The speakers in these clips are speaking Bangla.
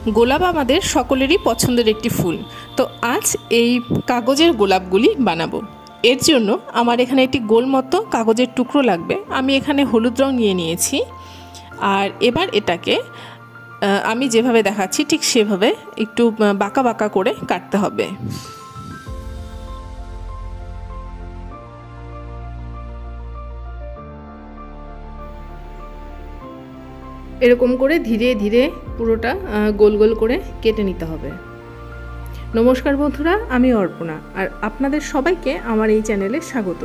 গোলাপ আমাদের সকলেরই পছন্দের একটি ফুল। তো আজ এই কাগজের গোলাপগুলি বানাবো। এর জন্য আমার এখানে একটি গোল মতো কাগজের টুকরো লাগবে। আমি এখানে হলুদ রং নিয়ে নিয়েছি। আর এবার এটাকে আমি যেভাবে দেখাচ্ছি ঠিক সেভাবে একটু বাঁকা বাঁকা করে কাটতে হবে। এরকম করে ধীরে ধীরে পুরোটা গোল গোল করে কেটে নিতে হবে। নমস্কার বন্ধুরা, আমি অর্পণা, আর আপনাদের সবাইকে আমার এই চ্যানেলে স্বাগত।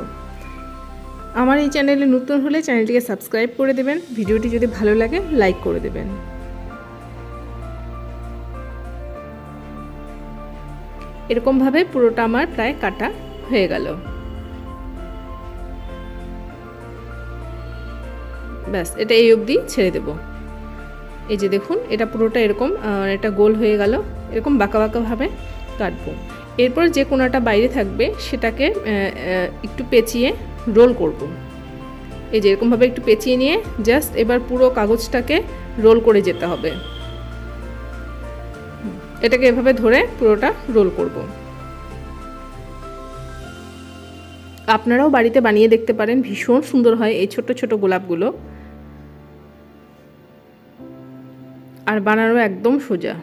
আমার এই চ্যানেলে নতুন হলে চ্যানেলটিকে সাবস্ক্রাইব করে দেবেন, ভিডিওটি যদি ভালো লাগে লাইক করে দেবেন। এরকমভাবে পুরোটা আমার প্রায় কাটা হয়ে গেল। ব্যাস, এটা এই অবধি ছেড়ে দেব। এই যে দেখুন, এটা পুরোটা এরকম এটা গোল হয়ে গেল। এরকম বাঁকা বাঁকাভাবে কাটবো। এরপর যে কোনাটা বাইরে থাকবে সেটাকে একটু পেঁচিয়ে রোল করব। এই যে এরকমভাবে একটু পেঁচিয়ে নিয়ে জাস্ট এবার পুরো কাগজটাকে রোল করে যেতে হবে। এটাকে এভাবে ধরে পুরোটা রোল করব। আপনারাও বাড়িতে বানিয়ে দেখতে পারেন, ভীষণ সুন্দর হয় এই ছোট ছোট গোলাপগুলো। আর বানানো একদম সোজা।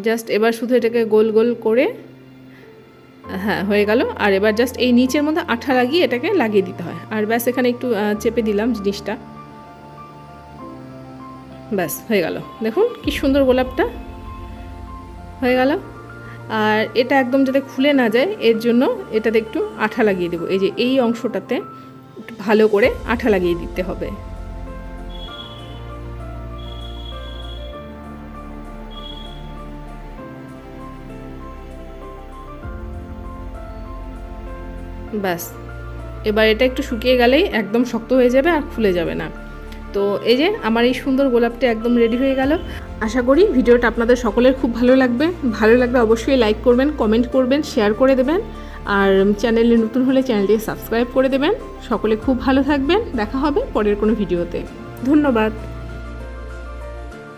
জাস্ট এবার শুধু এটাকে গোল গোল করে, হ্যাঁ হয়ে গেল। আর এবার জাস্ট এই নিচের মধ্যে আঠা লাগিয়ে এটাকে লাগিয়ে দিতে হয়। আর ব্যাস, এখানে একটু চেপে দিলাম জিনিসটা। ব্যাস হয়ে গেল। দেখুন কি সুন্দর গোলাপটা হয়ে গেল। আর এটা একদম যাতে খুলে না যায় এর জন্য এটাতে একটু আঠা লাগিয়ে দেবো। এই যে এই অংশটাতে একটু ভালো করে আঠা লাগিয়ে দিতে হবে। ব্যাস, এবার এটা একটু শুকিয়ে গেলেই একদম শক্ত হয়ে যাবে আর খুলে যাবে না। তো এই যে আমার এই সুন্দর গোলাপটা একদম রেডি হয়ে গেল। আশা করি ভিডিওটা আপনাদের সকলের খুব ভালো লাগবে। ভালো লাগলে অবশ্যই লাইক করবেন, কমেন্ট করবেন, শেয়ার করে দেবেন। আর চ্যানেলে নতুন হলে চ্যানেলটিকে সাবস্ক্রাইব করে দেবেন। সকলে খুব ভালো থাকবেন। দেখা হবে পরের কোনো ভিডিওতে। ধন্যবাদ।